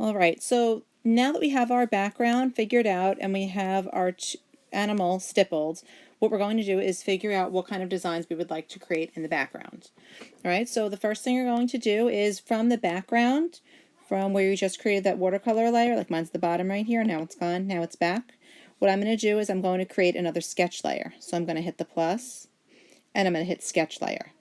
All right, so now that we have our background figured out and we have our animal stippled, what we're going to do is figure out what kind of designs we would like to create in the background. All right, so the first thing you're going to do is from the background, from where you just created that watercolor layer, like mine's the bottom right here, now it's gone, now it's back. What I'm going to do is I'm going to create another sketch layer. So I'm going to hit the plus and I'm going to hit sketch layer.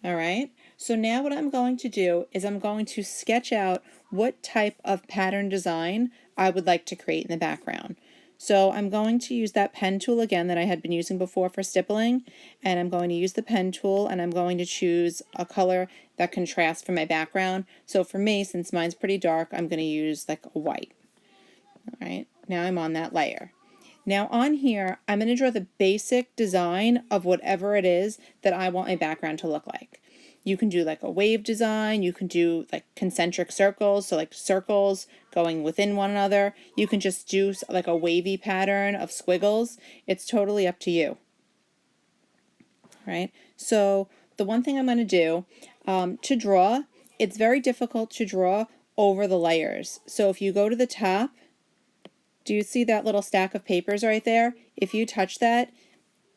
All right, so now what I'm going to do is I'm going to sketch out what type of pattern design I would like to create in the background. So I'm going to use that pen tool again that I had been using before for stippling, and I'm going to use the pen tool and I'm going to choose a color that contrasts from my background. So for me, since mine's pretty dark, I'm going to use like a white. All right, now I'm on that layer. Now on here, I'm going to draw the basic design of whatever it is that I want my background to look like. You can do like a wave design, you can do like concentric circles, so like circles going within one another. You can just do like a wavy pattern of squiggles. It's totally up to you. Right? So the one thing I'm going to do to draw, it's very difficult to draw over the layers. So if you go to the top, do you see that little stack of papers right there? If you touch that,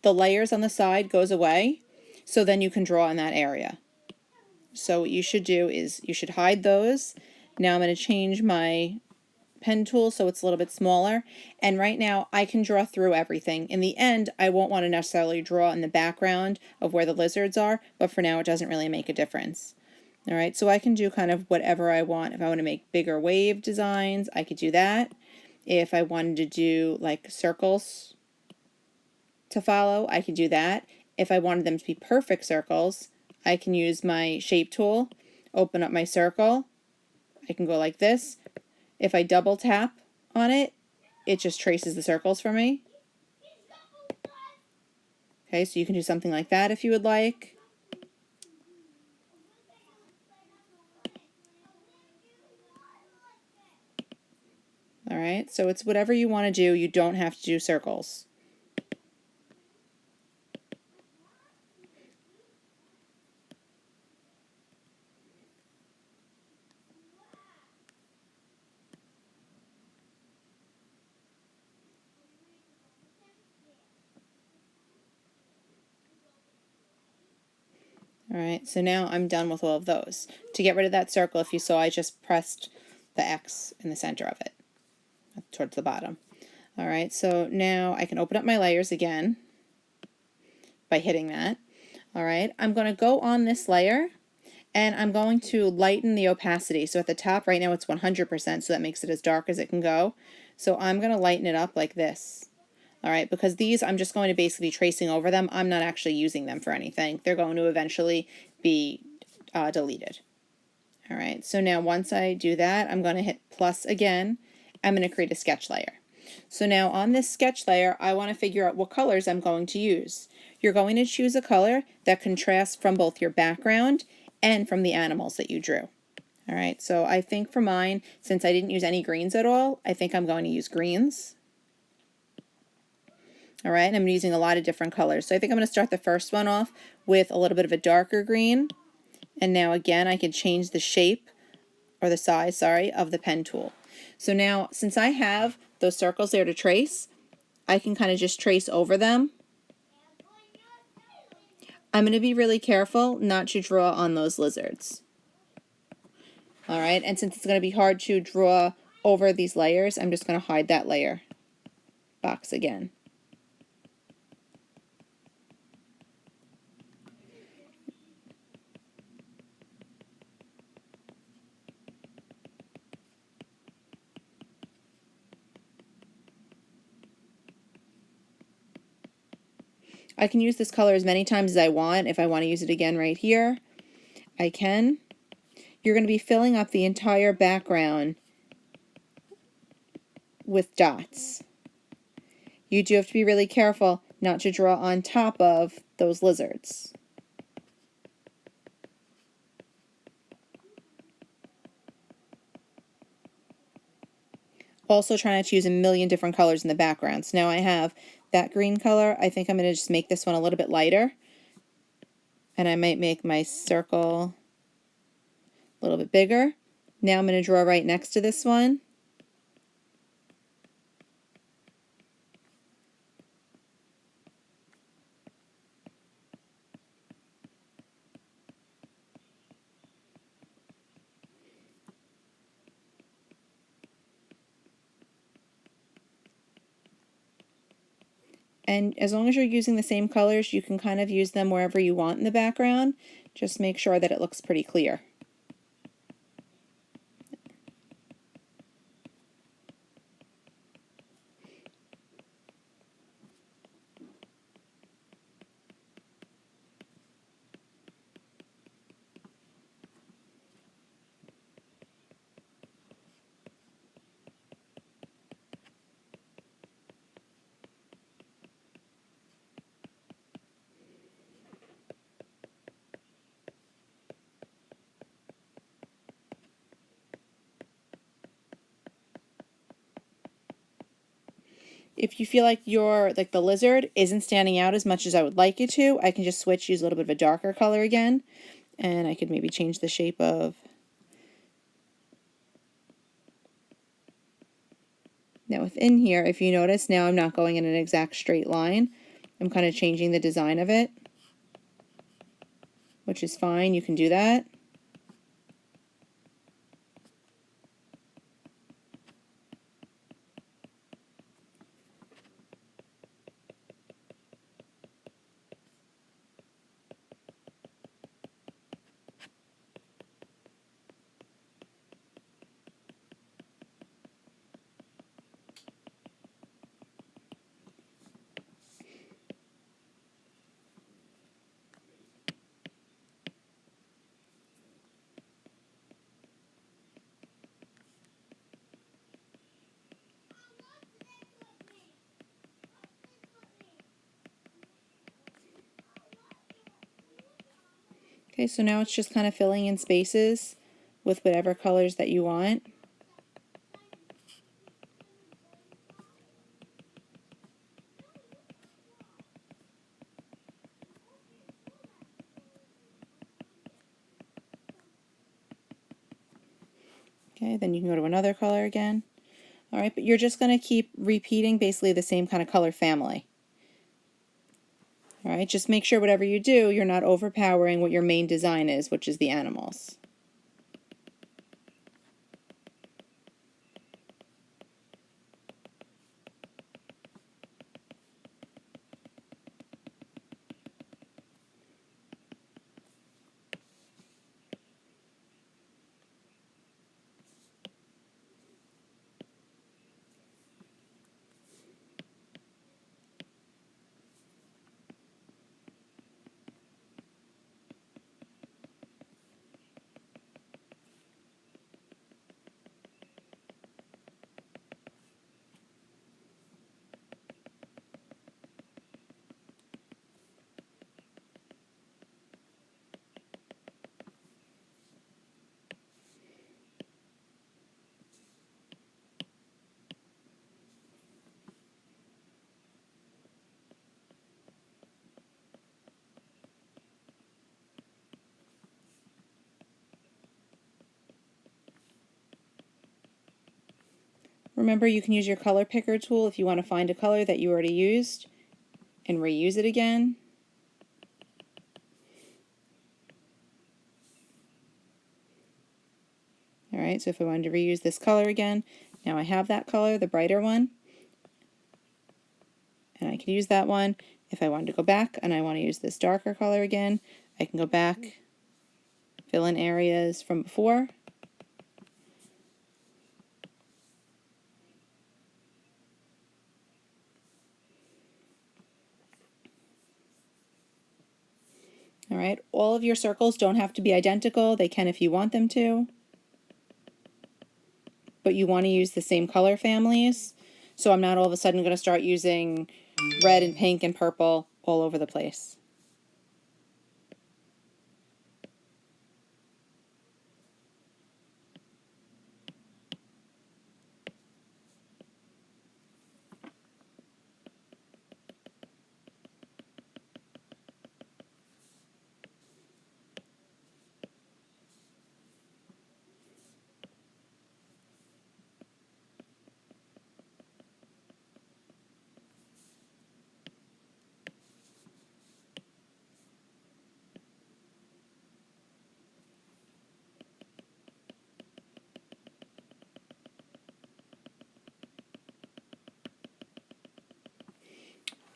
the layers on the side goes away, so then you can draw in that area. So what you should do is you should hide those. Now I'm going to change my pen tool so it's a little bit smaller, and right now I can draw through everything. In the end, I won't want to necessarily draw in the background of where the lizards are, but for now it doesn't really make a difference. All right, so I can do kind of whatever I want. If I want to make bigger wave designs, I could do that. If I wanted to do like circles to follow, I could do that. If I wanted them to be perfect circles, I can use my shape tool, open up my circle. I can go like this. If I double tap on it, it just traces the circles for me. Okay, so you can do something like that if you would like. All right, so it's whatever you want to do. You don't have to do circles. All right, so now I'm done with all of those. To get rid of that circle, if you saw, I just pressed the X in the center of it, towards the bottom. All right, so now I can open up my layers again by hitting that. All right, I'm going to go on this layer and I'm going to lighten the opacity. So at the top right now it's 100%, so that makes it as dark as it can go. So I'm going to lighten it up like this. All right, because these I'm just going to basically be tracing over them. I'm not actually using them for anything. They're going to eventually be deleted. All right, so now once I do that, I'm going to hit plus again. I'm going to create a sketch layer. So now on this sketch layer, I want to figure out what colors I'm going to use. You're going to choose a color that contrasts from both your background and from the animals that you drew. All right, so I think for mine, since I didn't use any greens at all, I think I'm going to use greens. All right, and I'm using a lot of different colors. So I think I'm going to start the first one off with a little bit of a darker green. And now again, I can change the shape, or the size, sorry, of the pen tool. So now, since I have those circles there to trace, I can kind of just trace over them. I'm going to be really careful not to draw on those lizards. All right, and since it's going to be hard to draw over these layers, I'm just going to hide that layer box again. I can use this color as many times as I want. If I want to use it again right here, I can. You're going to be filling up the entire background with dots. You do have to be really careful not to draw on top of those lizards. Also try not to use a million different colors in the background. So now I have that green color. I think I'm going to just make this one a little bit lighter. And I might make my circle a little bit bigger. Now I'm going to draw right next to this one. And as long as you're using the same colors, you can kind of use them wherever you want in the background. Just make sure that it looks pretty clear. If you feel like the lizard isn't standing out as much as I would like it to, I can just switch, use a little bit of a darker color again, and I could maybe change the shape of. Now within here, if you notice, now I'm not going in an exact straight line. I'm kind of changing the design of it, which is fine. You can do that. Okay, so now it's just kind of filling in spaces with whatever colors that you want. Okay, then you can go to another color again. All right, but you're just going to keep repeating basically the same kind of color family. All right, just make sure whatever you do, you're not overpowering what your main design is, which is the animals. Remember, you can use your color picker tool if you want to find a color that you already used and reuse it again. All right, so if I wanted to reuse this color again, now I have that color, the brighter one, and I can use that one. If I wanted to go back and I want to use this darker color again, I can go back, fill in areas from before. All right, all of your circles don't have to be identical. They can if you want them to, but you want to use the same color families. So I'm not all of a sudden going to start using red and pink and purple all over the place.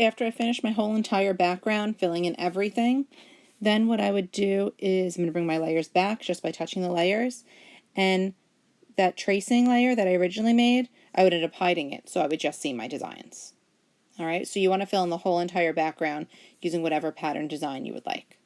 After I finish my whole entire background, filling in everything, then what I would do is I'm going to bring my layers back just by touching the layers, and that tracing layer that I originally made, I would end up hiding it, so I would just see my designs. Alright, so you want to fill in the whole entire background using whatever pattern design you would like.